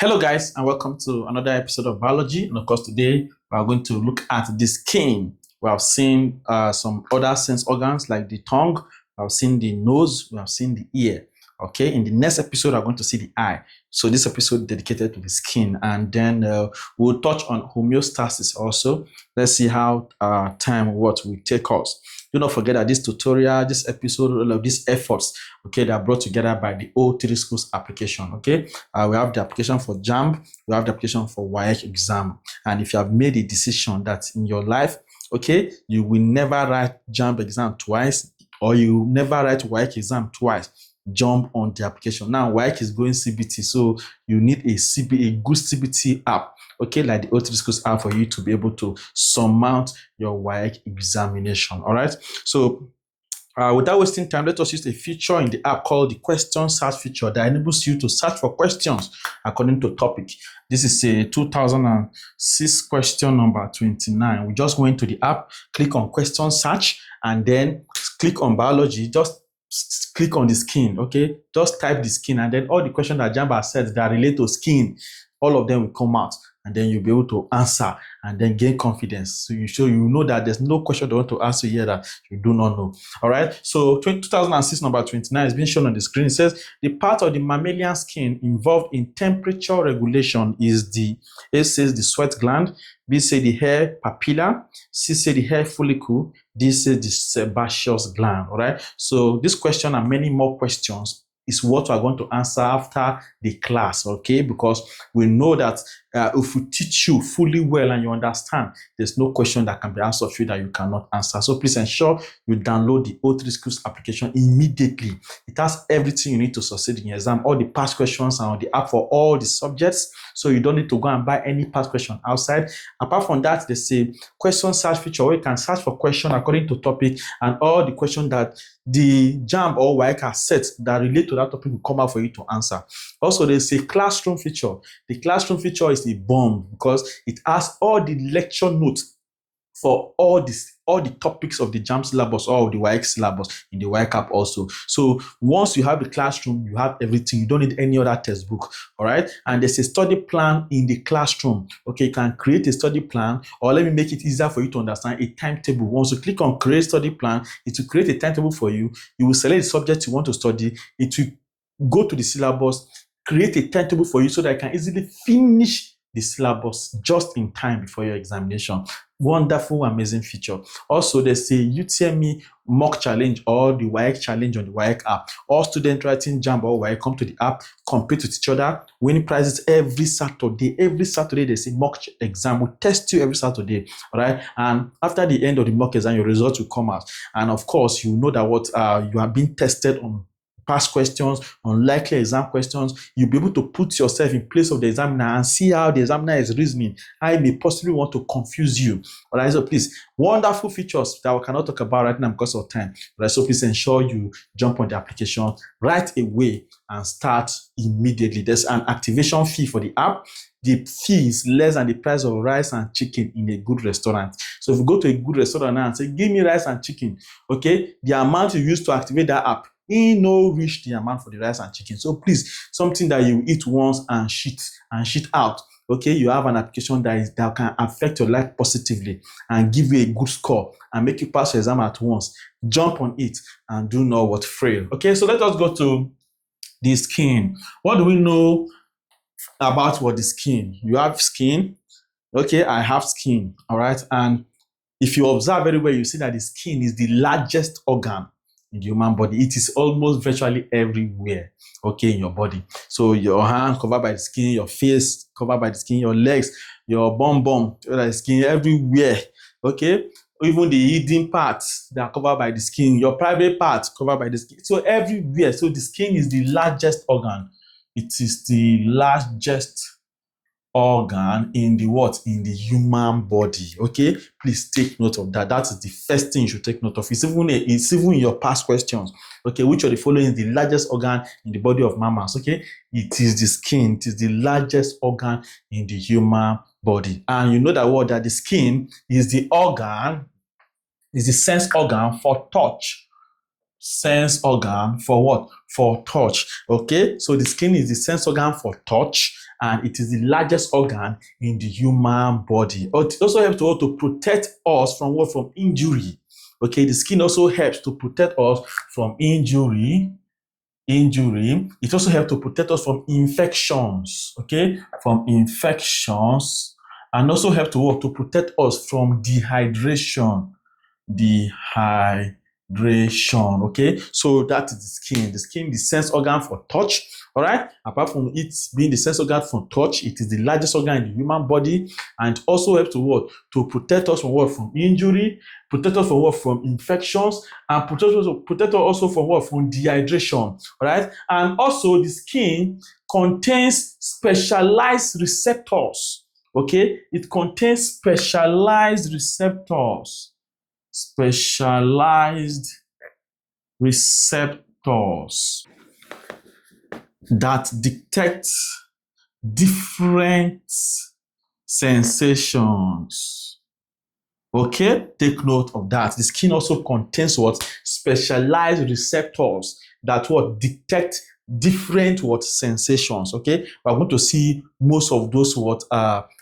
Hello guys, and welcome to another episode of biology. And of course, today we are going to look at the skin. We have seen some other sense organs like the tongue, we have seen the nose, we have seen the ear. Okay, in the next episode, we're going to see the eye. So this episode dedicated to the skin, and then we'll touch on homeostasis also. Let's see how time will take us. Do not forget that this tutorial, this episode, all of these efforts, okay, they are brought together by the O3 Schools application. Okay, we have the application for JAMB, we have the application for WAEC exam, and if you have made a decision that in your life, okay, you will never write JAMB exam twice, or you never write WAEC exam twice, jump on the application. Now WAEC is going CBT, so you need a good CBT app, okay, like the O3 Schools app, for you to be able to surmount your WAEC examination. All right, so without wasting time, let us use a feature in the app called the question search feature that enables you to search for questions according to topic. This is a 2006 question number 29. We just go into the app, click on question search, and then click on biology. Just click on the skin, okay? Just type the skin, and then all the questions that JAMB has said that relate to skin, all of them will come out, and then you'll be able to answer and then gain confidence. So you know that there's no question they want to answer here that you do not know. All right. So 2006 number 29 is being shown on the screen. It says the part of the mammalian skin involved in temperature regulation is the A says the sweat gland, B say the hair papilla, C say the hair follicle, D says the sebaceous gland. All right. So this question and many more questions is what we're going to answer after the class, okay? Because we know that if we teach you fully well and you understand, there's no question that can be answered for you that you cannot answer. So please ensure you download the O3 Schools application immediately. It has everything you need to succeed in your exam. All the past questions are on the app for all the subjects, so you don't need to go and buy any past question outside. Apart from that, there's a question search feature where you can search for question according to topic, and all the questions that the JAMB or WAEC has set that relate to that topic will come out for you to answer. Also, there's a classroom feature. The classroom feature is a bomb because it has all the lecture notes for all the topics of the JAMB syllabus or the WAEC syllabus in the WAEC app also. So once you have the classroom, you have everything. You don't need any other textbook. All right. And there's a study plan in the classroom. Okay, you can create a study plan, or let me make it easier for you to understand, a timetable. Once you click on create study plan, it will create a timetable for you. You will select the subject you want to study. It will go to the syllabus, create a timetable for you so that you can easily finish the syllabus just in time before your examination. Wonderful, amazing feature. Also, there's a UTME mock challenge or the WAEC challenge on the WAEC app. All students writing JAMB or WAEC come to the app, compete with each other, winning prizes every Saturday. Every Saturday, there's a mock exam. We test you every Saturday, all right? And after the end of the mock exam, your results will come out. And of course, you know that what you are being tested on past questions, on likely exam questions. You'll be able to put yourself in place of the examiner and see how the examiner is reasoning. I may possibly want to confuse you. All right, so please, wonderful features that we cannot talk about right now because of time. All right, so please ensure you jump on the application right away and start immediately. There's an activation fee for the app. The fee is less than the price of rice and chicken in a good restaurant. So if you go to a good restaurant now and say, give me rice and chicken, okay, the amount you use to activate that app, no reach the amount for the rice and chicken. So please, something that you eat once and shit out. Okay, you have an application that can affect your life positively and give you a good score and make you pass your exam at once. Jump on it and do not what fail. Okay, so let us go to the skin. What do we know about what the skin? You have skin. Okay, I have skin. All right, and if you observe very well, you see that the skin is the largest organ in the human body. It is almost virtually everywhere, okay, in your body. So your hand covered by the skin, your face covered by the skin, your legs, your bum, the skin everywhere, okay? Even the hidden parts that are covered by the skin, your private parts covered by the skin. So everywhere. So the skin is the largest organ. It is the largest organ in the human body. Okay, please take note of that. That is the first thing you should take note of. It's even in your past questions. Okay, which of the following is the largest organ in the body of mammals? Okay, it is the skin. It is the largest organ in the human body. And you know that the skin is the organ, is the sense organ for touch. Sense organ for what? For touch. Okay, so the skin is the sense organ for touch, and it is the largest organ in the human body. It also helps to protect us from what? From injury. Okay, the skin also helps to protect us from injury. It also helps to protect us from infections. Okay, from infections, and also help to protect us from dehydration. Okay, so that is the skin. The skin, the sense organ for touch. All right, apart from it being the sense organ for touch, it is the largest organ in the human body, and also helps to what? To protect us from what? From injury, protect us from what? From infections, and protect us also from what? From dehydration. All right, and also the skin contains specialized receptors. Okay, it contains specialized receptors. Specialized receptors that detect different sensations. Okay, take note of that. The skin also contains what? Specialized receptors that what? Detect different what? Sensations. Okay, we're going to see most of those what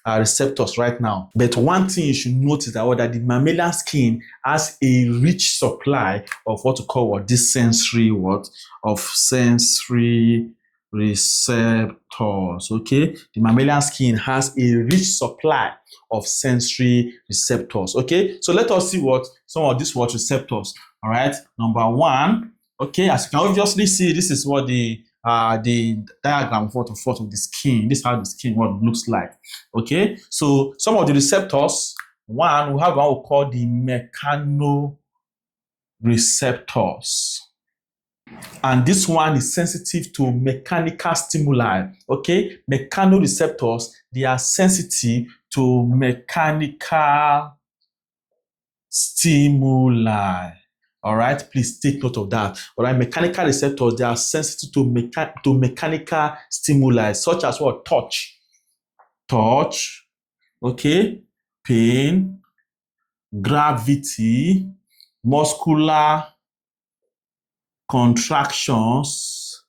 receptors right now. But one thing you should notice that the mammalian skin has a rich supply of what to call what? This sensory what? Of sensory receptors. Okay, the mammalian skin has a rich supply of sensory receptors. Okay, so let us see what some of these what receptors. All right, number one. Okay, as you can obviously see, this is what the diagram for of the skin. This is how the skin what looks like. Okay, so some of the receptors. One, we have what we call the mechanoreceptors. And this one is sensitive to mechanical stimuli. Okay, mechanoreceptors, they are sensitive to mechanical stimuli. All right, please take note of that. All right, mechanical receptors, they are sensitive to mechanical stimuli, such as what? Touch, okay, pain, gravity, muscular contractions,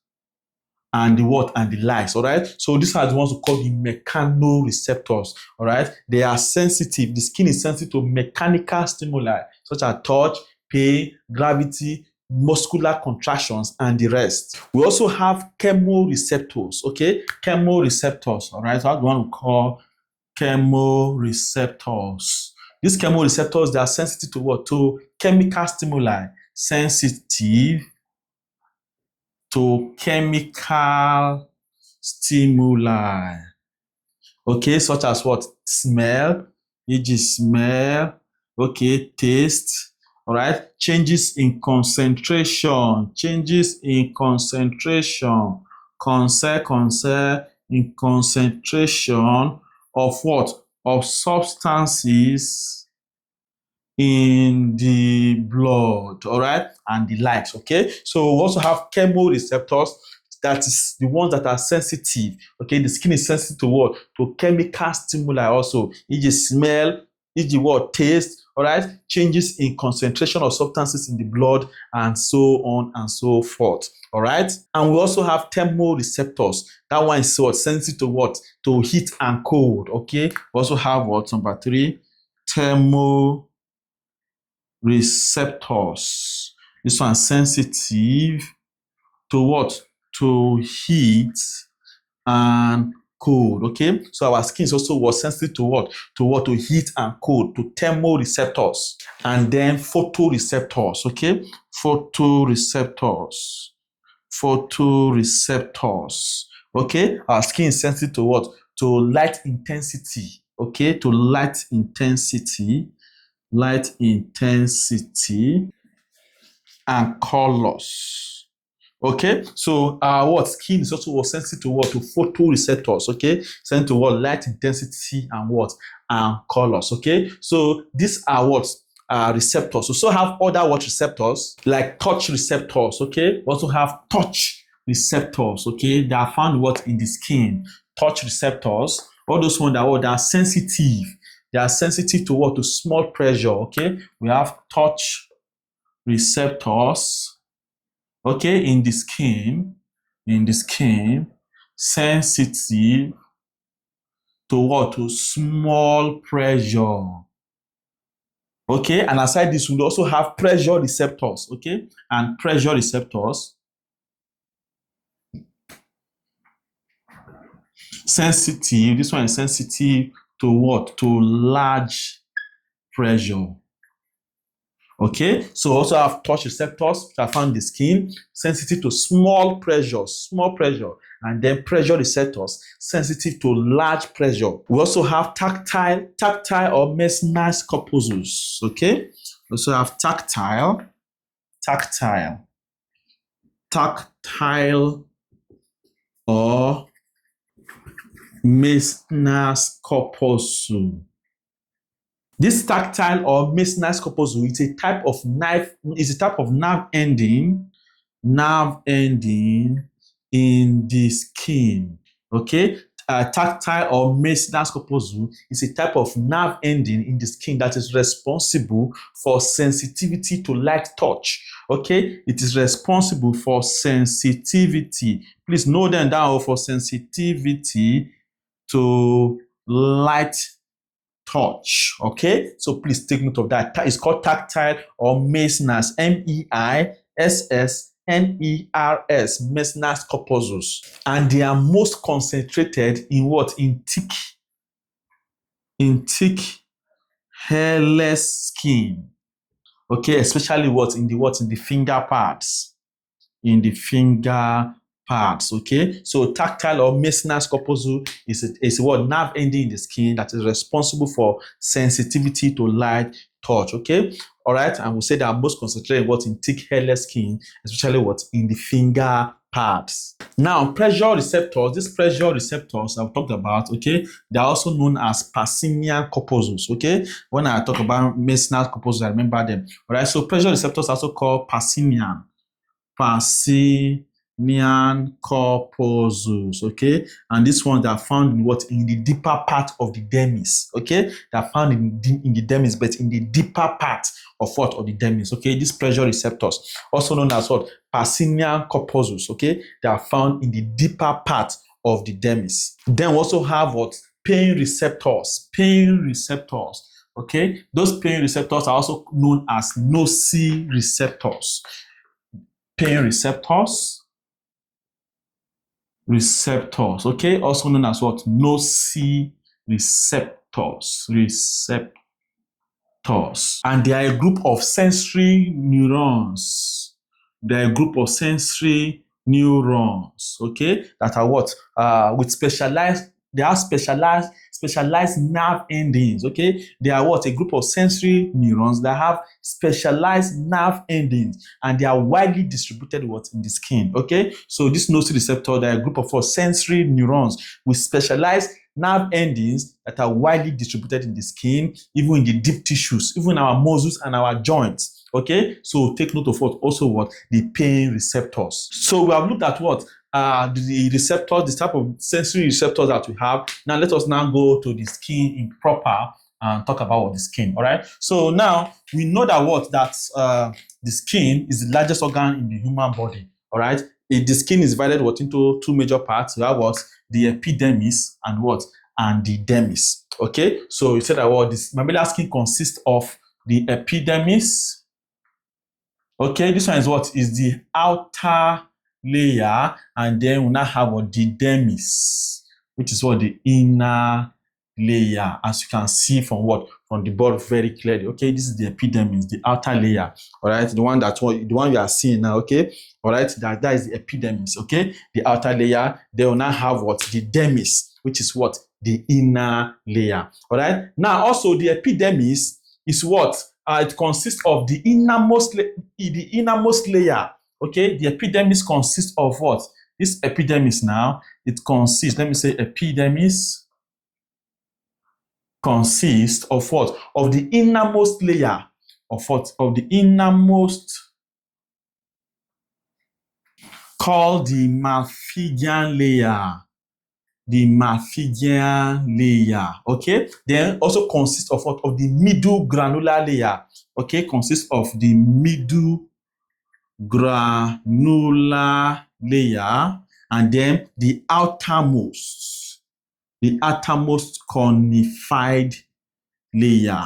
and the what? And the likes. All right, so these are the ones we call the mechanoreceptors. All right, they are sensitive. The skin is sensitive to mechanical stimuli such as touch, pain, gravity, muscular contractions, and the rest. We also have chemoreceptors. Okay, chemoreceptors. All right, so that's the one we call chemoreceptors. These chemoreceptors, they are sensitive to what? To chemical stimuli. Sensitive to chemical stimuli. Okay, such as what? Smell, e.g. smell, okay, taste, all right, changes in concentration, in concentration of what? Of substances in the blood, all right, and the likes. Okay, so we also have chemoreceptors, that is the ones that are sensitive. Okay, the skin is sensitive to what? To chemical stimuli also, e.g. smell, e.g. what? Taste, all right, changes in concentration of substances in the blood, and so on and so forth. All right, and we also have thermoreceptors. That one is what? Sensitive to what? To heat and cold. Okay, we also have what? Number three, thermoreceptors. This one sensitive to what? To heat and cold. Okay, so our skin is also was sensitive to what? To what? To heat and cold, to thermoreceptors. And then photoreceptors. Okay, photoreceptors. Okay, our skin is sensitive to what? To light intensity. Okay, to light intensity and colors. Okay, so our what? Skin is also sensitive to what? To photoreceptors. Okay, sensitive to what? Light intensity and what? And colors. Okay, so these are what? Receptors. We also have other what? Receptors, like touch receptors. Okay, we also have touch receptors. Okay, they are found what? In the skin. Touch receptors, all those ones that are sensitive. They are sensitive to what? To small pressure. Okay, we have touch receptors. Okay, in the skin, sensitive to what? To small pressure. Okay, and aside this, we also have pressure receptors. Okay, and pressure receptors sensitive. This one is sensitive to what? To large pressure. Okay, so also have touch receptors which are found in the skin, sensitive to small pressure, and then pressure receptors sensitive to large pressure. We also have tactile or mesmerized corpuscles. Okay, we also have tactile or mesmerized corpuscle. This tactile or mesmerized corpuscle is a type of nerve ending in the skin. Okay, tactile or mesmerized corpuscle is a type of nerve ending in the skin that is responsible for sensitivity to light touch. Okay, it is responsible for sensitivity. Please note them down for sensitivity to light touch. Okay, so please take note of that. It's called tactile or mesmerized, MEISSNERS, mesmerized corpuscles, and they are most concentrated in what? In thick hairless skin. Okay, especially in the finger parts. Okay, so tactile or mesmerized corpuscle is what? Nerve ending in the skin that is responsible for sensitivity to light touch. Okay, all right, and we say they are most concentrated in thick hairless skin, especially in the finger parts. Now, pressure receptors. These pressure receptors I've talked about. Okay, they are also known as Pacinian corpuscles. Okay, when I talk about mesmerized corpuscles, I remember them. All right, so pressure receptors are also called Pacinian corpuscles. Okay, and these ones are found in the deeper part of the dermis. Okay, they are found in the dermis, but in the deeper part of the dermis. Okay, these pressure receptors, also known as what? Pacinian corpuscles. Okay, they are found in the deeper part of the dermis. Then we also have what? Pain receptors. Okay, those pain receptors are also known as nociceptors. Pain receptors, okay, also known as what? Nociceptors, and they are a group of sensory neurons. Okay, that are what? With specialized. They have specialized nerve endings. Okay, they are what? A group of sensory neurons that have specialized nerve endings, and they are widely distributed in the skin. Okay, so this nociceptor, they are a group of sensory neurons with specialized nerve endings that are widely distributed in the skin, even in the deep tissues, even our muscles and our joints. Okay, so take note of the pain receptors. So we have looked at the receptors, the type of sensory receptors that we have. Now let us now go to the skin in proper and talk about the skin. All right. So now we know that the skin is the largest organ in the human body. All right. The skin is divided into two major parts. We have the epidermis and the dermis. Okay. So you said that this mammalian skin consists of the epidermis. Okay, this one is the outer layer, and then we now have the dermis, which is the inner layer, as you can see from the board very clearly. Okay, this is the epidermis, the outer layer. All right, the one you are seeing now. Okay, all right, that is the epidermis. Okay, the outer layer. They will now have the dermis, which is the inner layer. All right, now also the epidermis is it consists of the innermost layer. Okay, the epidermis consists of this epidermis now, it consists, let me say epidermis consists of of the innermost layer of the innermost, called the Malpighian layer. Okay, then also consists of the middle granular layer. Okay, consists of the middle granular layer, and then the outermost the outermost conified layer.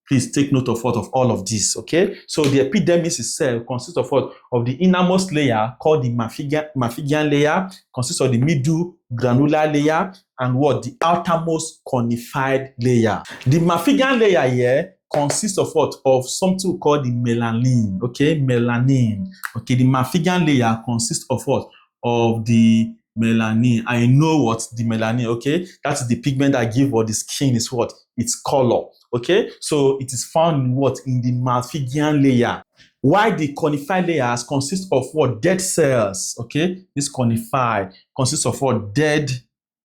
Please take note of what of all of this, okay? So the epidermis itself consists of what? Of the innermost layer called the Maffigian layer, consists of the middle granular layer, and what? The outermost conified layer. The Maffigian layer here consists of what? Of something called the melanin, okay? Melanin. Okay, the Maffigian layer consists of what? Of the melanin. I know what the melanin, okay? That's the pigment that gives what the skin is what? Its color. Okay, so it is found in what? In the Maffigian layer. While the conified layers consist of what? Dead cells. Okay, this conified consists of what? Dead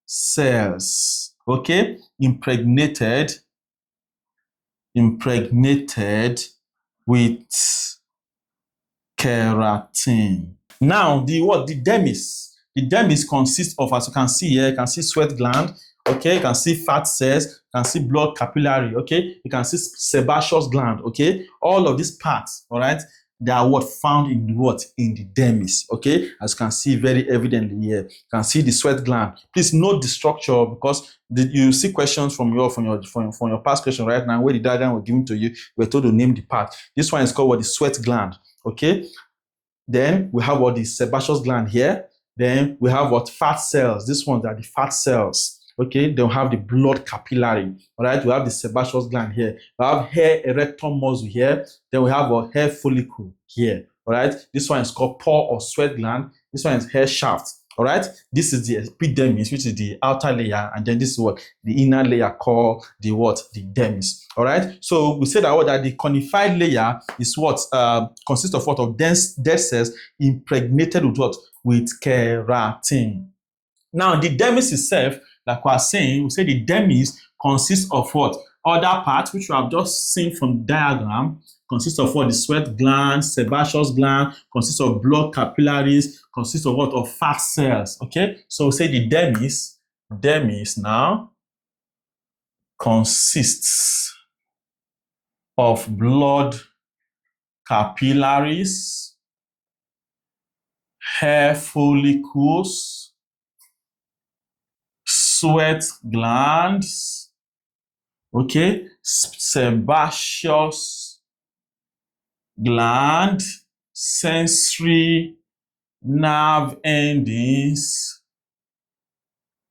cells. Okay, impregnated with keratin. Now, the what? The dermis. The dermis consists of, as you can see here, you can see sweat gland. Okay, you can see fat cells, you can see blood capillary, okay, you can see sebaceous gland, okay, all of these parts, all right, they are what? Found in what? In the dermis, okay, as you can see very evidently here. You can see the sweat gland. Please note the structure, because you see questions from your past question right now, where the diagram was given to you, we're told to name the part. This one is called what? The sweat gland, okay. Then we have what? The sebaceous gland here. Then we have what? Fat cells. These ones are the fat cells. Okay, then we have the blood capillary. All right, we have the sebaceous gland here. We have hair erector muscle here. Then we have a hair follicle here. All right, this one is called pore or sweat gland. This one is hair shaft. All right, this is the epidermis, which is the outer layer, and then this is what? The inner layer called the what? The dermis. All right, so we said that the conified layer is what? Consists of what? Of dense dead cells impregnated with what? With keratin. Now, the dermis itself, like we are saying, we say the dermis consists of what? Other parts, which we have just seen from the diagram, consists of what? The sweat gland, sebaceous gland, consists of blood capillaries, consists of what? Of fat cells, okay? So we say the dermis now consists of blood capillaries, hair follicles, sweat glands, okay, sebaceous gland, sensory nerve endings,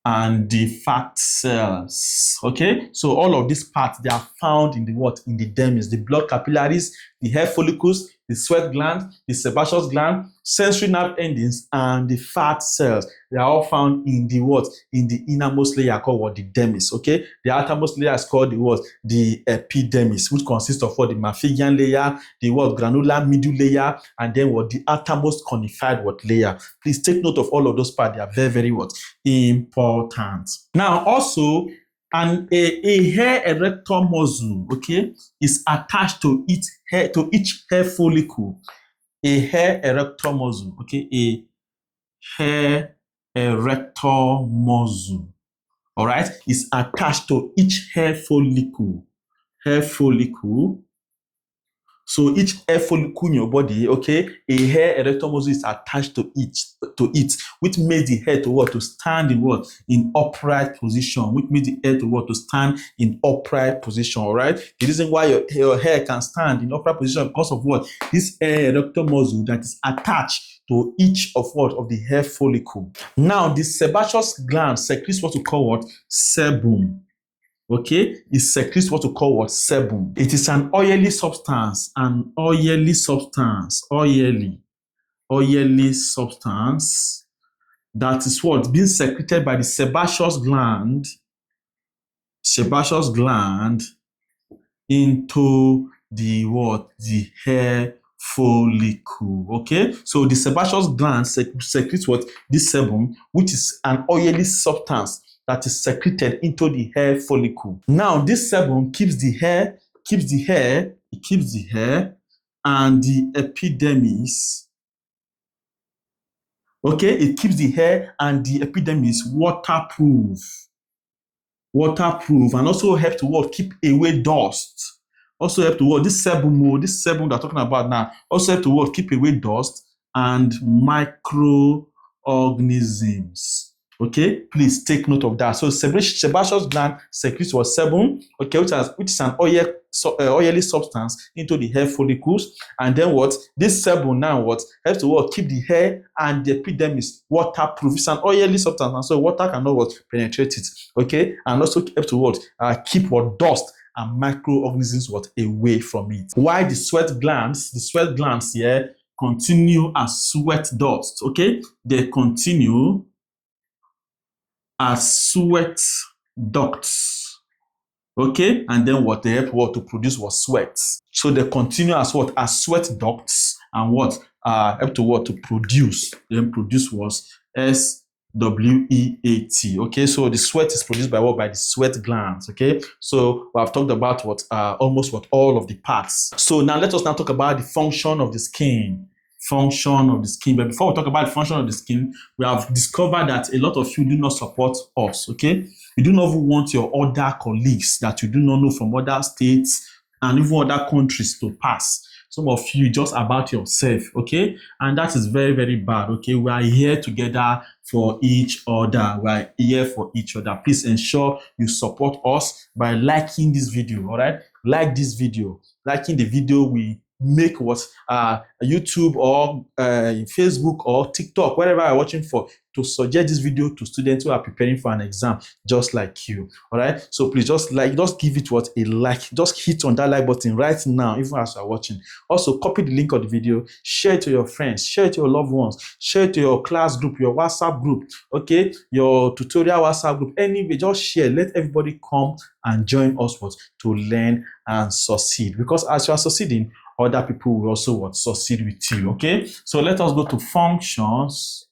and the fat cells. Okay, so all of these parts, they are found in the what? In the dermis. The blood capillaries, the hair follicles, the sweat gland, the sebaceous gland, sensory nerve endings, and the fat cells. They are all found in the what? In the innermost layer called what? The dermis. Okay, the outermost layer is called the what? The epidermis, which consists of what? The Maffigian layer, the what? Granular middle layer, and then what? The outermost conified what? Layer. Please take note of all of those parts. They are very, very what? Important. Now, also, a hair erector muscle, okay, is attached to each hair follicle. A hair erector muscle, okay, a hair erector muscle, all right, is attached to each hair follicle. Hair follicle. So each hair follicle in your body, okay, a hair erector muscle is attached to it, which makes the hair to what? To stand in what? In upright position, which makes the hair to what? To stand in upright position, all right? The reason why your hair can stand in upright position because of what? This hair erector muscle that is attached to each of what? Of the hair follicle. Now, the sebaceous gland secretes what we call what? Sebum. Okay, it secretes what we call what? Sebum. It is an oily substance, oily substance that is what? Being secreted by the sebaceous gland into the what? The hair follicle. Okay, so the sebaceous gland secretes what? This sebum, which is an oily substance that is secreted into the hair follicle. Now, this sebum keeps the hair and the epidermis. Okay, it keeps the hair and the epidermis waterproof, and also help to what? Keep away dust. Also help to what? This sebum they're talking about now, also help to what? Keep away dust and microorganisms. Okay, please take note of that. So sebaceous gland secretes what sebum, okay, which is an oily substance into the hair follicles, and then what this sebum now what helps to what keep the hair and the epidermis waterproof. It's an oily substance, and so water cannot what penetrate it. Okay, and also help to what keep what dust and microorganisms what away from it. Why the sweat glands here continue as sweat ducts. Okay, they continue as sweat ducts. Okay, and then what they help what to produce was sweat. So they continue as what as sweat ducts, and what help to what to produce. Then produce was SWEAT. Okay, so the sweat is produced by what? By the sweat glands. Okay, so we have talked about what almost what all of the parts. So now let us now talk about the function of the skin. Function of the skin. But before we talk about the function of the skin, we have discovered that a lot of you do not support us. Okay, you do not even want your other colleagues that you do not know from other states and even other countries to pass. Some of you just about yourself, okay? And that is very, very bad, okay? We are here together for each other. We are here for each other. Please ensure you support us by liking this video, all right? Like this video. Liking the video we make what YouTube or Facebook or TikTok, wherever you're watching for, to suggest this video to students who are preparing for an exam just like you. All right, so please just give it what a like, just hit on that like button right now even as you're watching. Also copy the link of the video, share it to your friends, share it to your loved ones, share it to your class group, your WhatsApp group, okay, your tutorial WhatsApp group. Anyway, just share, let everybody come and join us what to learn and succeed, because as you are succeeding, other people will also what succeed with you. Okay, so let us go to functions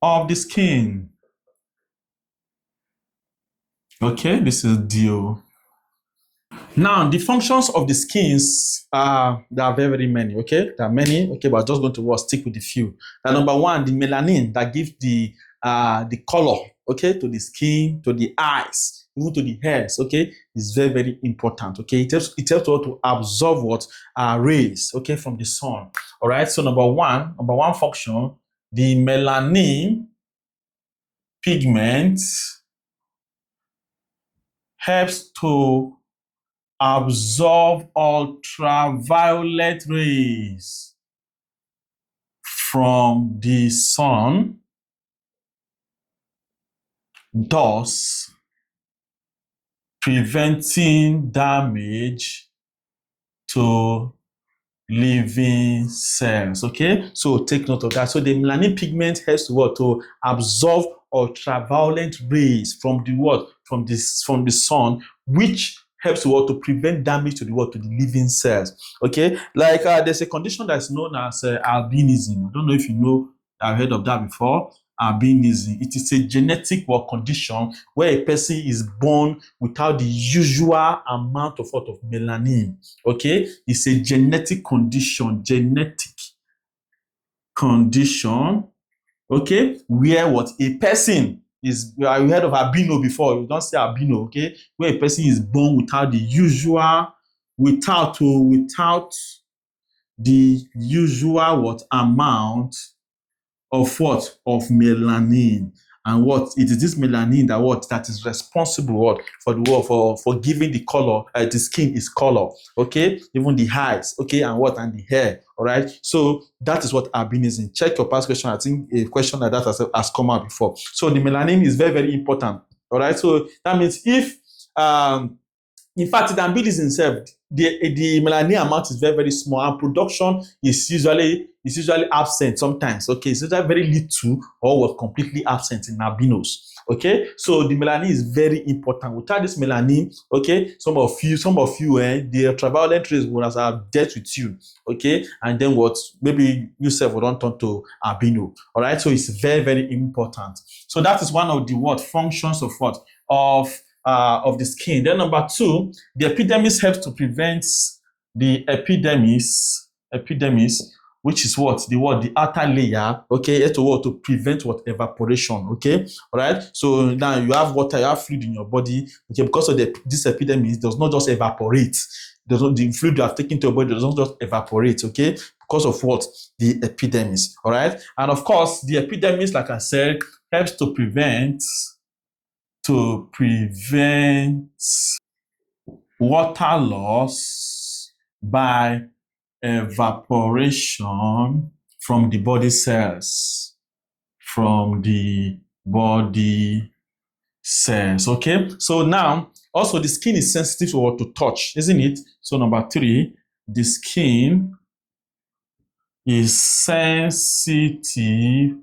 of the skin. Okay, this is DO. Now, the functions of the skins there are very, very many. Okay, there are many. Okay, but I'm just going to stick with a few. Number one, the melanin that gives the color, okay, to the skin, to the eyes, even to the hairs. Okay, is very, very important. Okay, it helps to absorb what rays, okay, from the sun. All right. So number one function, the melanin pigment helps to absorb ultraviolet rays from the sun, thus preventing damage to living cells. Okay, so take note of that. So the melanin pigment helps to what? To absorb ultraviolet rays from the what? From the sun, which helps to what? To prevent damage to the what? To the living cells. Okay, like there's a condition that's known as albinism. I don't know if you know, I've heard of that before. Albinism. It is a genetic condition where a person is born without the usual amount of melanin. Okay, it's a genetic condition. Okay, where what a person is. You heard of albino before? You don't say albino. Okay, where a person is born without the usual, without the usual what amount of what? Of melanin. And what? It is this melanin that what? That is responsible what? For the for giving the color, the skin is color. Okay, even the eyes. Okay, and what? And the hair. All right. So that is what albinism. Check your past question. I think a question like that has come out before. So the melanin is very, very important. All right. So that means if in fact, in albinism itself, the melanin amount is very, very small, and production is usually absent sometimes. Okay, it's usually very little or was completely absent in albinos. Okay, so the melanin is very important. Without this melanin, okay, some of you, the ultraviolet rays will have dealt with you. Okay, and then what? Maybe yourself will not turn to albino. All right, so it's very, very important. So that is one of the what functions of what of the skin. Then number two, the epidermis helps to prevent the epidermis, which is what? The outer layer, okay, to prevent what? Evaporation, okay? All right? So now you have water, you have fluid in your body, okay, because of this epidermis does not just evaporate. The fluid you have taken to your body does not just evaporate, okay? Because of what? The epidermis, all right? And of course, the epidermis, like I said, helps to prevent water loss by evaporation from the body cells. Okay, so now also the skin is sensitive to what? To touch, isn't it? So number 3, the skin is sensitive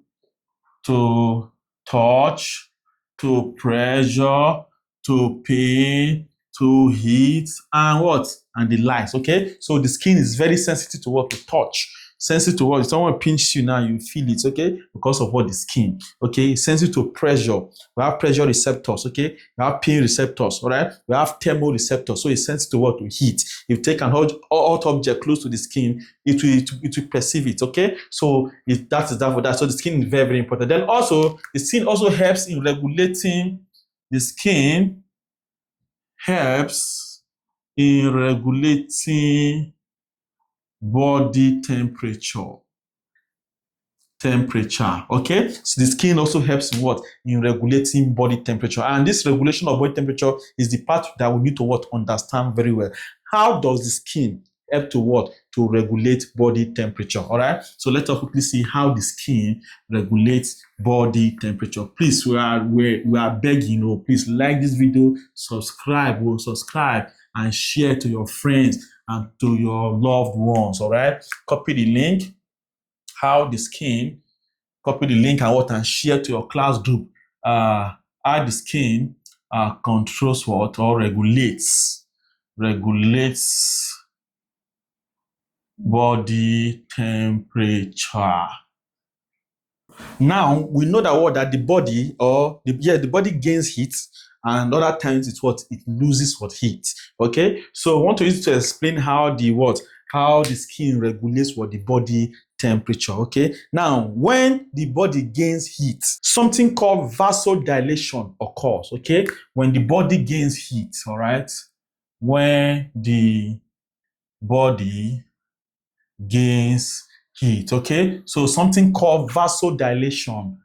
to touch, to pressure, to pain, to heat, and what? And the light. Okay, so the skin is very sensitive to what? To touch. Sensitive to what? If someone pinches you now, you feel it, okay? Because of what? The skin. Okay, sensitive to pressure. We have pressure receptors, okay? We have pain receptors, all right? We have thermoreceptors. So it's sensitive to what? To heat. If you take an hot object close to the skin, it will perceive it, okay? So that is that for that. So the skin is very, very important. Then also, the skin also helps in regulating, body temperature. Okay, so the skin also helps in what? In regulating body temperature. And this regulation of body temperature is the part that we need to what? Understand very well. How does the skin help to what? To regulate body temperature. All right, so let us quickly see how the skin regulates body temperature. Please, we are begging you, please like this video, subscribe and share to your friends and to your loved ones. All right, copy the link. How the skin, copy the link and share to your class group. How the skin controls what? Or regulates body temperature. Now we know that the body the body gains heat, and other times it loses heat. Okay, so I want to use it to explain how the skin regulates the body temperature. Okay, now when the body gains heat, something called vasodilation occurs. Okay, when the body gains heat, all right, when the body gains heat. Okay, so something called vasodilation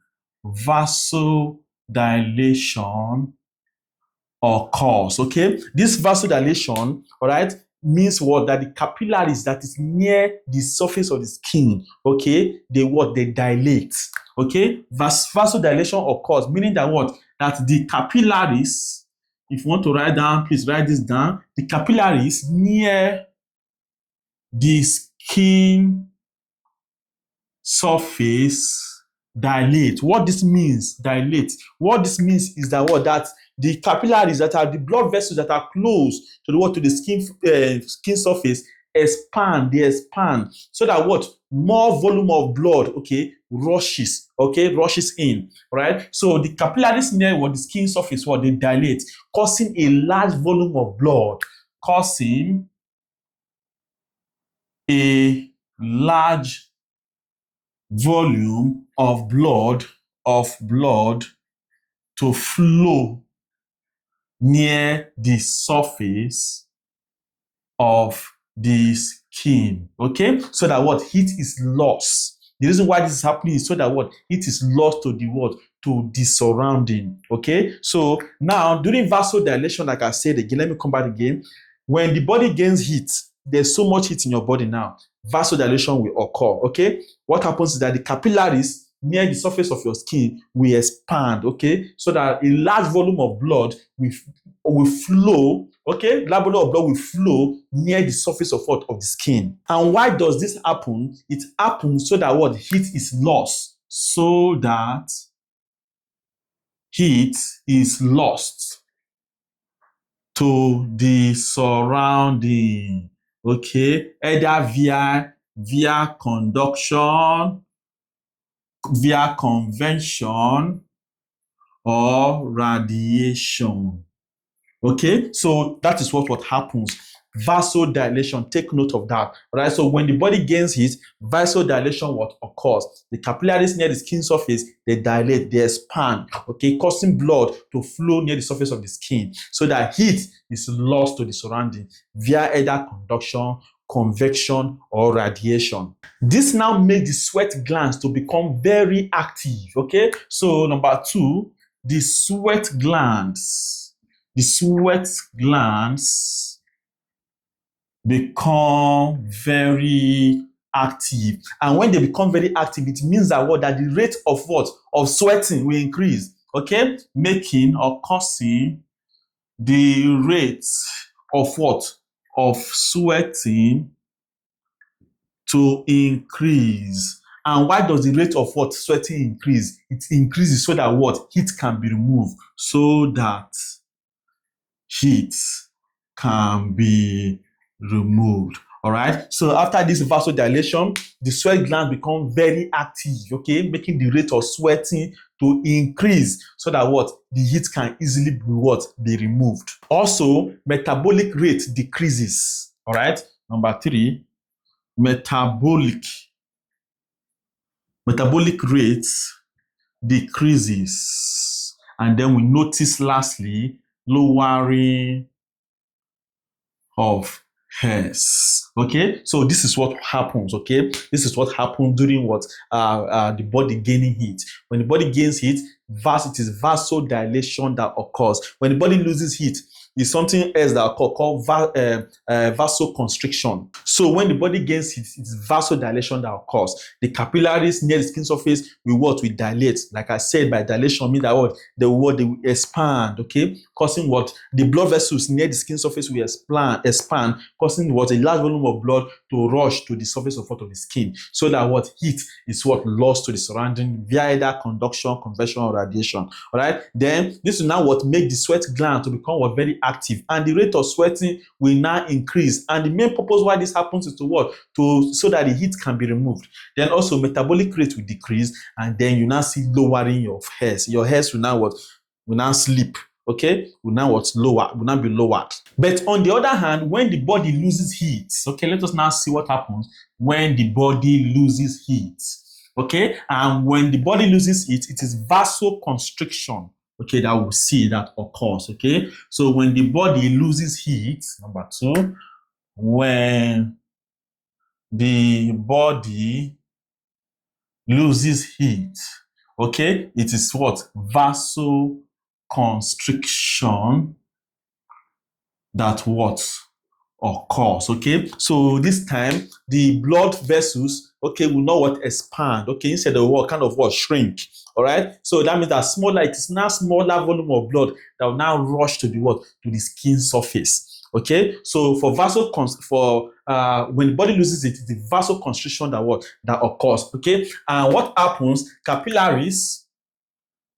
occurs. Okay, this vasodilation, all right, means what? That the capillaries that is near the surface of the skin, okay, they dilate. Okay, vasodilation occurs, meaning that what? That the capillaries, if you want to write down, please write this down. The capillaries near the skin surface dilate. What this means, dilate. What this means is that that the capillaries, that are the blood vessels that are close to the skin surface, expand. They expand so that more volume of blood, okay, rushes in, right? So the capillaries near the skin surface, they dilate, causing a large volume of blood, causing a large volume of blood to flow near the surface of the skin. Okay, so that heat is lost. The reason why this is happening is so that heat is lost to the surrounding. Okay, so now during vasodilation, like I said again, let me come back again. When the body gains heat, there's so much heat in your body now, vasodilation will occur. Okay, what happens is that the capillaries near the surface of your skin will expand, okay, so that a large volume of blood will flow, okay, large volume of blood will flow near the surface of the skin. And why does this happen? It happens so that heat is lost, so that heat is lost to the surrounding, okay, either via conduction, via convection, or radiation. Okay, so that is what happens. Vasodilation, take note of that. All right, so when the body gains heat, vasodilation occurs. The capillaries near the skin surface, they dilate, they expand, okay, causing blood to flow near the surface of the skin so that heat is lost to the surrounding via either conduction convection, or radiation. This now makes the sweat glands to become very active, okay? So number 2, the sweat glands become very active. And when they become very active, it means that what? That the rate of what? Of sweating will increase, okay? Making or causing the rate of what? Of sweating to increase. And why does the rate of what? Sweating increase? It increases so that what? Heat can be removed. So that heat can be removed. All right. So after this vasodilation, the sweat glands become very active, okay, making the rate of sweating to increase so that what? The heat can easily be what? Be removed. Also, metabolic rate decreases. All right. Number 3, metabolic rate decreases. And then we notice lastly, lowering of hairs. Okay, so this is what happens. Okay, this is what happens during what? The body gaining heat. When the body gains heat, it is vasodilation that occurs. When the body loses heat, it's something else that occurs called vasoconstriction. So when the body gains heat, it's vasodilation that occurs. The capillaries near the skin surface will what? Will dilate. Like I said, by dilation means that what? They will expand, okay, causing what? The blood vessels near the skin surface will expand, causing what? A large volume of blood to rush to the surface of the skin, so that what? Heat is what? Lost to the surrounding via either conduction, convection, or radiation. All right. Then this will now what? Make the sweat gland to become what? Very active, and the rate of sweating will now increase. And the main purpose why this happens is to what? So that the heat can be removed. Then also metabolic rate will decrease, and then you now see lowering of hairs. Your hairs will now what? Will now sleep. Okay, will now what? Lower, will now be lowered. But on the other hand, when the body loses heat, okay, let us now see what happens when the body loses heat. Okay, and when the body loses heat, it is vasoconstriction. Okay, that we'll see that occurs. Okay, so when the body loses heat, number 2, when the body loses heat, okay, it is what? Vasoconstriction that what? Occurs. Okay, so this time the blood vessels, okay, will not what? Expand. Okay, instead of what? Kind of what? Shrink. All right, so that means that it is now smaller volume of blood that will now rush to the what? To the skin surface. Okay, so when the body loses it, it's the vasoconstriction that what? That occurs. Okay, and what happens? Capillaries,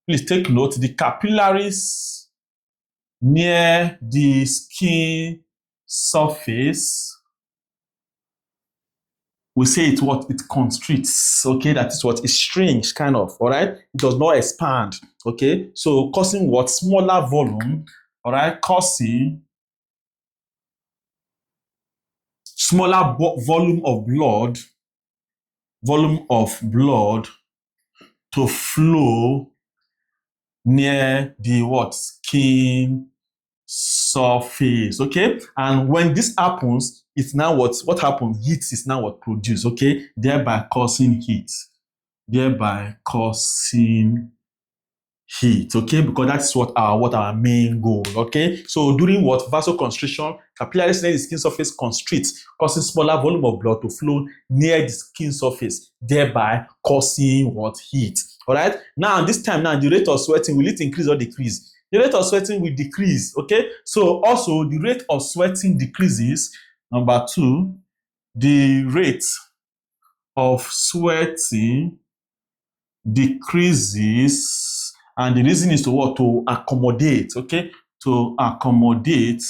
please take note, the capillaries near the skin surface, we say it what? It constricts. Okay, that is what? It shrinks, kind of. All right, it does not expand. Okay, so causing what? Smaller volume. All right, causing smaller volume of blood to flow near the what? Skin surface. Okay, and when this happens, it's now what happens? Heat is now what? Produced. Okay, thereby causing heat. Okay, because that's what our main goal. Okay, so during what? Vasoconstriction, capillaries near the skin surface constricts, causing smaller volume of blood to flow near the skin surface, thereby causing what? Heat. All right, now this time now the rate of sweating, will it increase or decrease? The rate of sweating will decrease. Okay, so also the rate of sweating decreases. Number 2, the rate of sweating decreases, and the reason is to what? To accommodate. Okay, to accommodate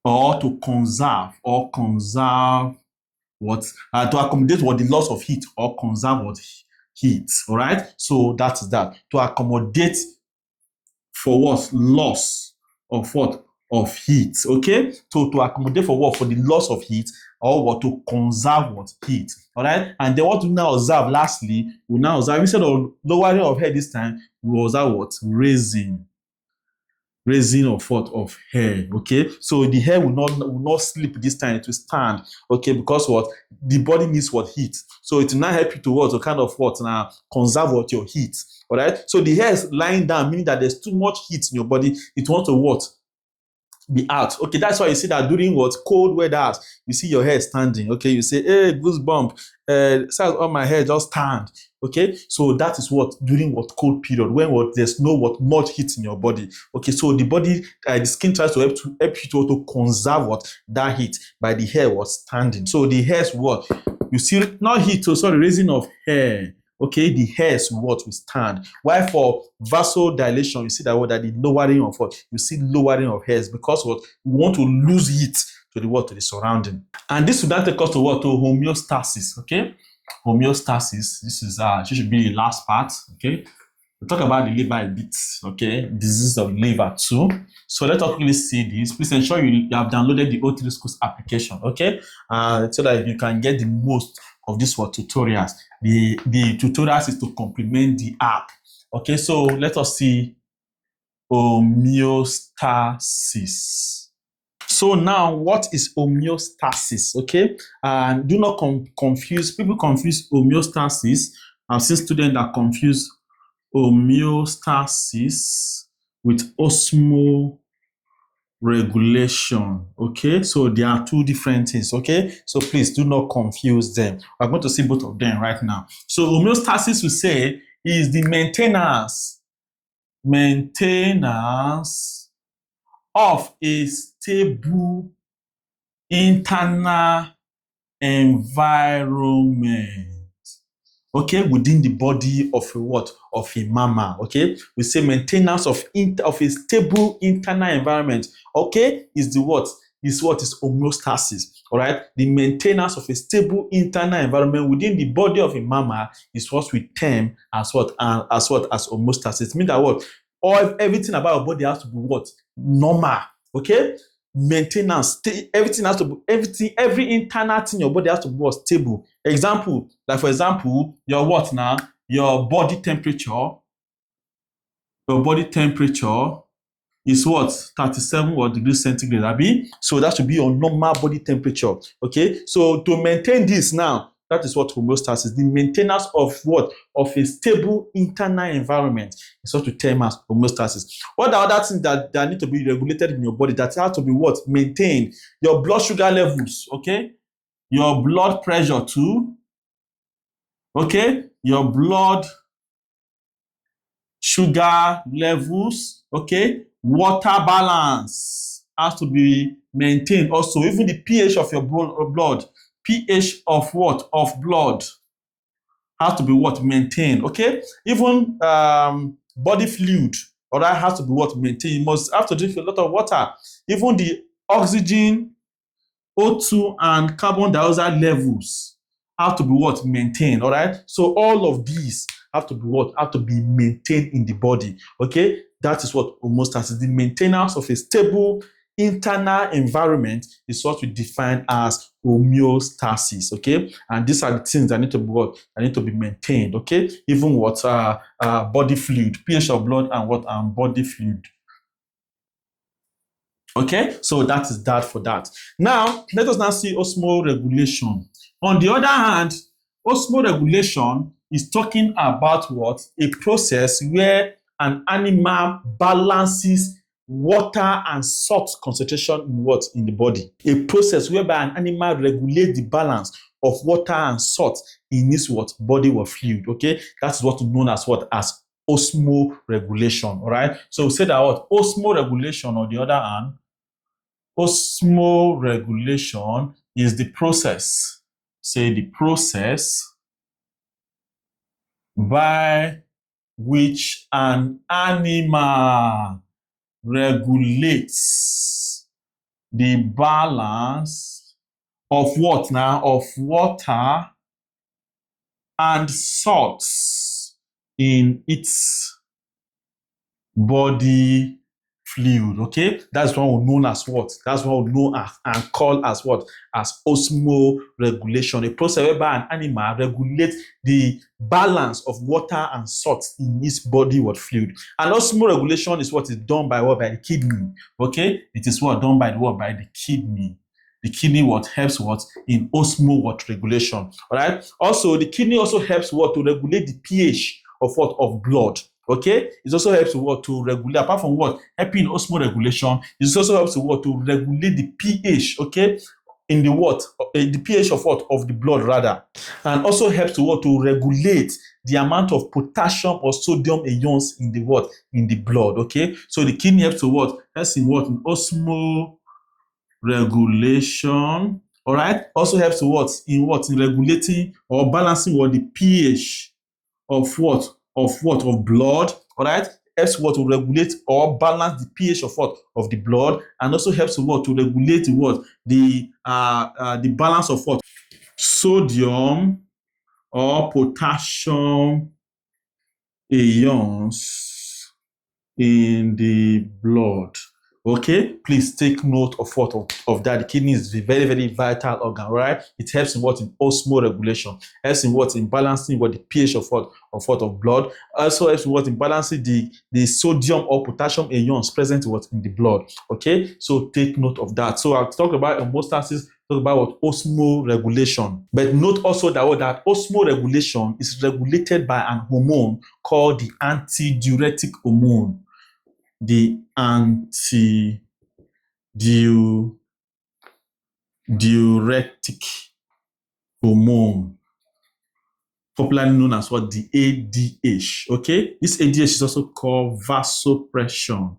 or to conserve what? To accommodate what? The loss of heat, or conserve what? Heat. All right, so that is that. To accommodate for what? Loss of what? Of heat. Okay, so to accommodate for what? For the loss of heat, or what? To conserve what? Heat. All right, and then what we now observe lastly, we now observe, instead of lowering of head this time, we observe what? Raising raising of what? Of hair. Okay, so the hair will not sleep this time, it will stand. Okay, because what? The body needs what? Heat. So it will not help you to what? To kind of what? Now conserve what? Your heat. All right, so the hair is lying down, meaning that there's too much heat in your body. It wants to what? Be out. Okay, that's why you see that during what? Cold weather, you see your hair standing. Okay, you say, hey, goosebump, size on my hair just stand. Okay, so that is what? During what? Cold period, when what? There's no what? Much heat in your body. Okay, so the body, the skin tries to help you to conserve what? That heat by the hair was standing. So the hair's what? You see, not heat, so sorry, raising of hair. Okay, the hairs what will stand. Why for vasodilation, you see that what? That the lowering of what? You see lowering of hairs, because what? You want to lose heat to the what? To the surrounding. And this will then take us to what? To homeostasis. Okay, homeostasis. This is this should be the last part. Okay, we'll talk about the liver a bit. Okay, disease of liver too. So let's quickly see this. Please ensure you have downloaded the O3 Schools application. Okay, so that you can get the most of this what? Tutorials. The tutorials is to complement the app. Okay, so let us see homeostasis. So now, what is homeostasis? Okay, and do not confuse. People confuse homeostasis. I've seen students that confuse homeostasis with osmoregulation. Okay, so there are two different things. Okay, so please do not confuse them. We're going to see both of them right now. So homeostasis, we say, is the maintenance of a stable internal environment. Okay, within the body of a what? Of a mammal. Okay, we say maintenance of a stable internal environment. Okay, is the what? Is what is homeostasis. All right, the maintenance of a stable internal environment within the body of a mammal is what we term as what? As homeostasis. It means that what? Everything about our body has to be what? Normal. Okay, maintenance, everything has to be, every internal thing in your body has to be what? Stable. Example, like for example, your what now? Your body temperature. Your body temperature is what? 37 what degrees centigrade, abi? So that should be your normal body temperature. Okay, so to maintain this now, that is what homeostasis, the maintenance of what? Of a stable internal environment is what we term as homeostasis. What are other things that need to be regulated in your body that have to be what? Maintained? Your blood sugar levels, okay? Your blood pressure too, okay? Your blood sugar levels, okay? Water balance has to be maintained also. Even the pH of your blood, pH of what? Of blood has to be what? Maintained, okay? Even body fluid, all right, has to be what? Maintained. You must have to drink a lot of water. Even the oxygen, O2 and carbon dioxide levels have to be what? Maintained, all right? So all of these have to be what? Have to be maintained in the body, okay? That is what homeostasis, the maintenance of a stable internal environment is what we define as homeostasis, okay? And these are the things that need to be what? That need to be maintained, okay? Even what? Body fluid, pH of blood and what? Body fluid. Okay, so that is that for that. Now, let us now see osmoregulation. On the other hand, osmoregulation is talking about what? A process where an animal balances water and salt concentration in what? In the body. A process whereby an animal regulates the balance of water and salt in its what? Body or fluid. Okay, that's what is known as what? As osmoregulation. All right. So we say that what? Osmoregulation, on the other hand, osmoregulation is the process, say the process by which an animal regulates the balance of what now? Of water and salts in its body fluid. Okay, that's what we know as what? That's what we know as and call as what? As osmoregulation, a process whereby an animal regulates the balance of water and salt in its body with fluid. And osmoregulation is what is done by what? By the kidney. Okay, it is what done by the what? By the kidney. The kidney what helps what in osmo what regulation. All right. Also, the kidney also helps what to regulate the pH of what of blood. Okay, it also helps to what to regulate, apart from what helping osmoregulation, it also helps to what to regulate the pH, okay, in the what the pH of what of the blood rather, and also helps to what to regulate the amount of potassium or sodium ions in the what in the blood. Okay, so the kidney helps to what helps in what in osmoregulation. All right, also helps to what in regulating or balancing what the pH of what of blood. All right, helps what to regulate or balance the pH of what of the blood, and also helps what to regulate what the balance of what sodium or potassium ions in the blood. Okay, please take note of what of that. The kidney is a very, very vital organ, right? It helps in what in osmoregulation, helps in what in balancing what the pH of what of blood, also helps in what in balancing the sodium or potassium ions present what in the blood. Okay, so take note of that. So I'll talk about homeostasis, talk about what osmoregulation. But note also that osmoregulation is regulated by an hormone called the antidiuretic hormone. The antidiuretic hormone, popularly known as what the ADH. Okay, this ADH is also called vasopression.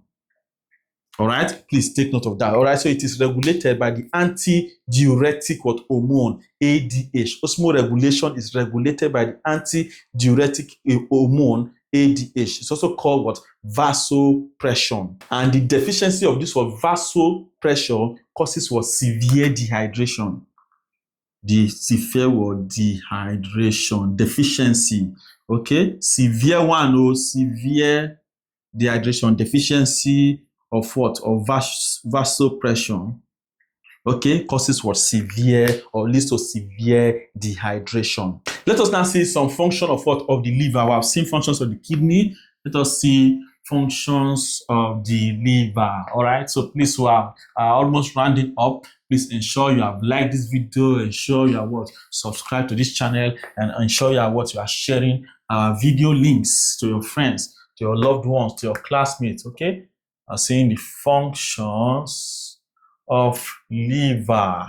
All right, please take note of that. All right, so it is regulated by the antidiuretic hormone ADH. Osmoregulation is regulated by the antidiuretic hormone ADH. It's also called what vasopression, and the deficiency of this what vasopression causes what severe dehydration. The severe what dehydration deficiency. Okay, severe one or severe dehydration deficiency of what of vasopression. Okay, causes what severe or leads to severe dehydration. Let us now see some function of what of the liver. We have seen functions of the kidney. Let us see functions of the liver. All right, so please, we are almost rounding up. Please ensure you have liked this video, ensure you are what subscribe to this channel, and ensure you are what you are sharing video links to your friends, to your loved ones, to your classmates. Okay, seeing the functions of liver.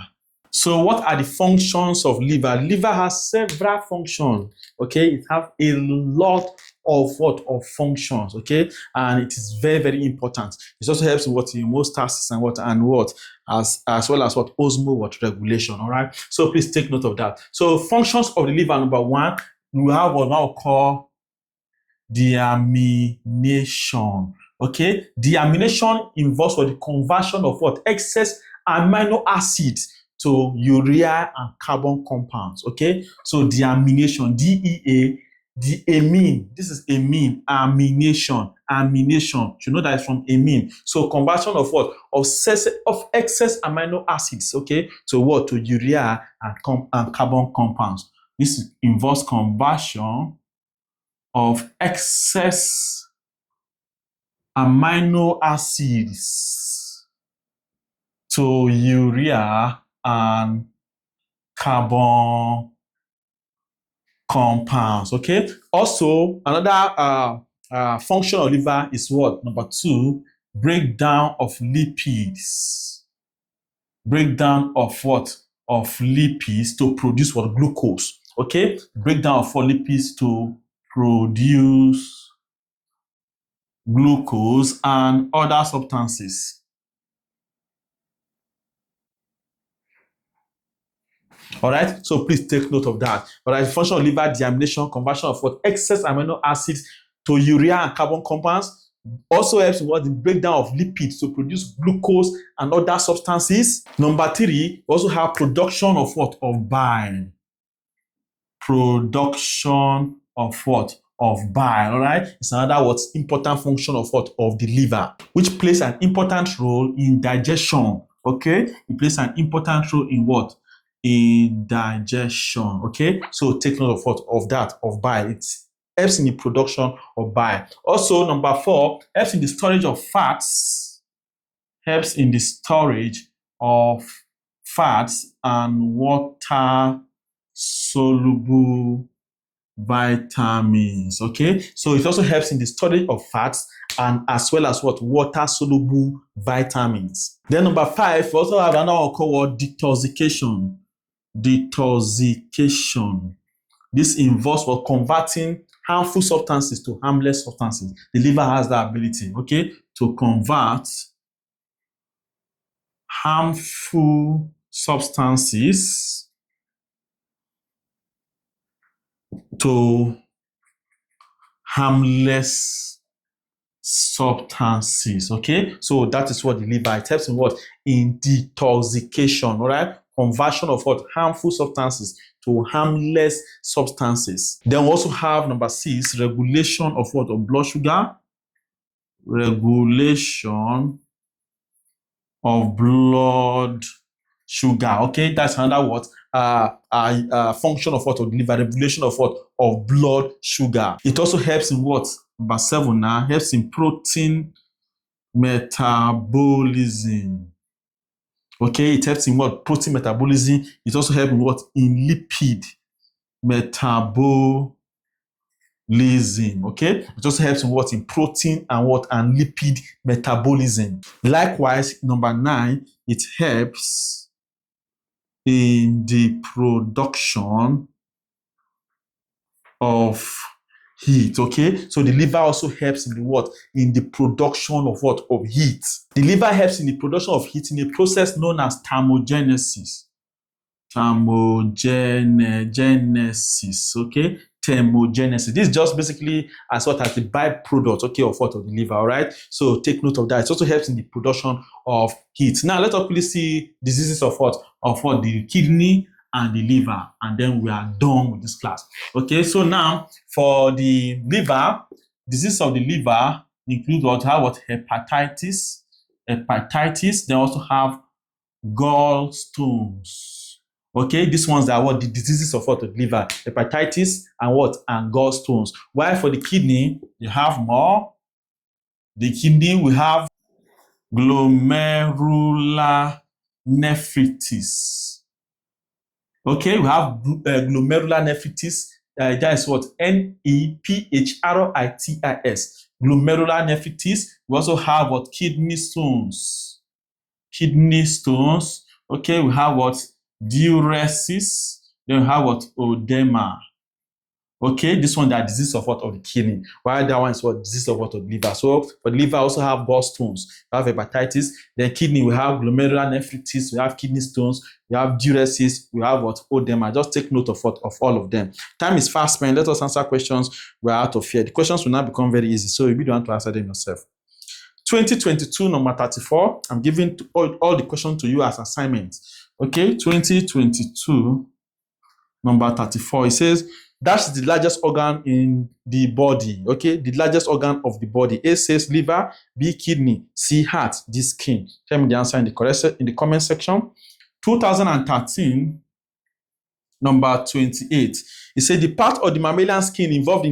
So what are the functions of liver? Liver has several functions. Okay, it has a lot of what of functions. Okay, and it is very, very important. It also helps in what homeostasis and what as well as what osmo regulation. All right, so please take note of that. So functions of the liver, number one, we have what now called deamination. Okay, deamination involves what the conversion of what excess amino acids to urea and carbon compounds. Okay, so deamination, DEA, the amine. This is amine, amination. You should know that it's from amine. So conversion of what of excess amino acids. Okay, so what to urea and carbon compounds. This involves conversion of excess amino acids to urea and carbon compounds. Okay. Also, another function of liver is what? Number two, breakdown of lipids. Breakdown of what? Of lipids to produce what? Glucose. Okay. Breakdown of lipids to produce glucose and other substances. All right, so please take note of that. All right, function of liver deamination, conversion of what excess amino acids to urea and carbon compounds. Also helps with the breakdown of lipids to produce glucose and other substances. Number three, we also have production of what? Of bile. Production of what? of bile, all right? It's another what's important function of what? Of the liver, which plays an important role in digestion, okay? It plays an important role in what? In digestion, okay? So take note of what? Of that, of bile. It helps in the production of bile. Also, number 4, helps in the storage of fats, helps in the storage of fats and water-soluble vitamins, okay? So it also helps in the storage of fats and as well as what? Water-soluble vitamins. Then number 5, we also have another one called detoxification. Detoxification. This involves what? Converting harmful substances to harmless substances. The liver has that ability, okay, to convert harmful substances to harmless substances, okay? So that is what the liver, it helps in what? In detoxification, all right? Conversion of what? Harmful substances to harmless substances. Then we also have number 6, regulation of what? Of blood sugar. Regulation of blood sugar, okay? That's another what? Function of what? Of the liver, regulation of what? Of blood sugar. It also helps in what? Number 7 now, helps in protein metabolism. Okay, it helps in what? Protein metabolism. It also helps in what? In lipid metabolism. Okay, it also helps in what? In protein and what? And lipid metabolism. Likewise, number 9, it helps in the production of heat, okay? So the liver also helps in the what? In the production of what? Of heat. The liver helps in the production of heat in a process known as thermogenesis. Thermogenesis, okay? Thermogenesis. This is just basically as what? As the byproduct, okay, of what? Of the liver, all right? So take note of that. It also helps in the production of heat. Now, let us please see diseases of what? Of what? The kidney and the liver, and then we are done with this class. Okay, so now for the liver, disease of the liver include what? Have what? Hepatitis. They also have gallstones. Okay, these ones are what? The diseases of what? The liver, hepatitis and what? And gallstones. While for the kidney, you have more. The kidney, we have glomerular nephritis. Okay, we have glomerular nephritis. That is what? Nephritis. Glomerular nephritis. We also have what? Kidney stones. Kidney stones. Okay, we have what? Diuresis. Then we have what? Oedema. Okay, this one, that disease of what? Of the kidney. While that one is what? Disease of what? Of the liver. So for the liver, also have gallstones. We have hepatitis. Then kidney, we have glomerular nephritis. We have kidney stones. We have diuresis. We have what? Oedema. Just take note of what? Of all of them. Time is fast spent. Let us answer questions. We're out of here. The questions will now become very easy. So you don't want to answer them yourself. 2022, number 34. I'm giving all the questions to you as assignments. Okay, 2022, number 34. It says, that's the largest organ in the body. Okay, the largest organ of the body. A says liver, B kidney, C heart, D skin. Tell me the answer in the comment section. 2013, number 28. It said the part of the mammalian skin involved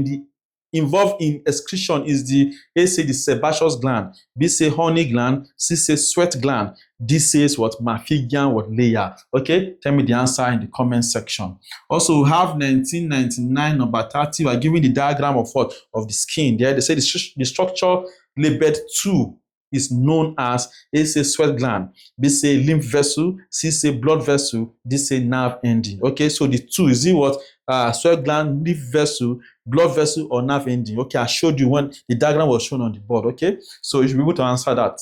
in excretion is the A say the sebaceous gland, B say honey gland, C say sweat gland, D says what? Mammalian what layer. Okay, tell me the answer in the comment section. Also, we have 1999, number 30. We are giving the diagram of what? Of the skin. There, they say the structure labeled 2 is known as A say sweat gland, B say lymph vessel, C say blood vessel, D say nerve ending. Okay, so the 2 is it what? Sweat gland, lymph vessel, blood vessel, or nerve ending. Okay, I showed you when the diagram was shown on the board. Okay, so you should be able to answer that.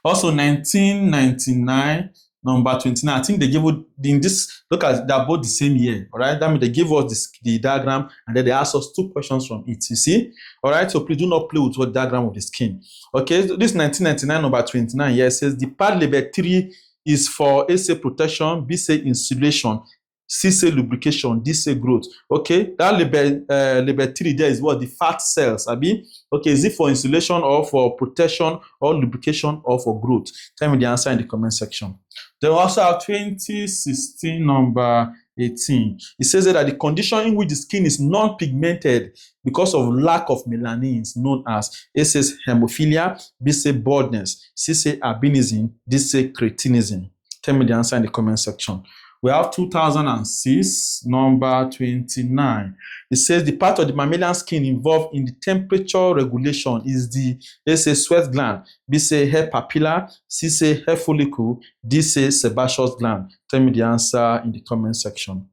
Also, 1999, number 29. I think they gave you in this. Look at they're both the same year. All right, that means they gave us the diagram and then they asked us 2 questions from it. You see, all right. So please do not play with what diagram of the skin. Okay, so this 1999, number 29 here says the part label 3 is for A say protection, B say insulation, C say lubrication, D say growth. Okay, that label 3 there is what? The fat cells, abi? Okay, is it for insulation or for protection or lubrication or for growth? Tell me the answer in the comment section. Then we also have 2016 number 18. It says that the condition in which the skin is non-pigmented because of lack of melanin is known as A says hemophilia, B say baldness, C say albinism, D say cretinism. Tell me the answer in the comment section. We have 2006, number 29. It says the part of the mammalian skin involved in the temperature regulation is the A say sweat gland, B say hair papilla, C say hair follicle, D say sebaceous gland. Tell me the answer in the comment section.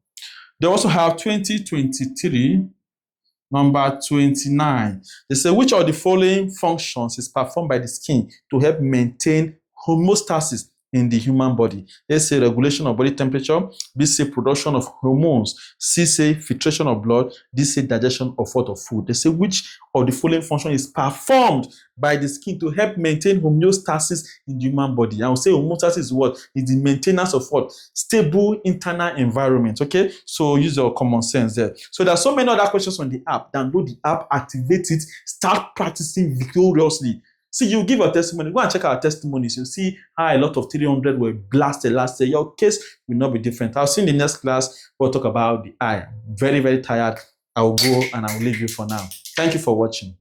They also have 2023, number 29. They say which of the following functions is performed by the skin to help maintain homeostasis in the human body? A say regulation of body temperature, B say production of hormones, C say filtration of blood, D say digestion of what? Of food. They say which of the following function is performed by the skin to help maintain homeostasis in the human body. I will say homeostasis is what? Is the maintenance of what? Stable internal environment. Okay, so use your common sense there. So there are so many other questions on the app. Download the app, activate it, start practicing vigorously. See, you give a testimony. Go and check our testimonies. You'll see how a lot of 300 were blasted last year. Your case will not be different. I'll see in the next class. We'll talk about the eye. Very, very tired. I will go and I will leave you for now. Thank you for watching.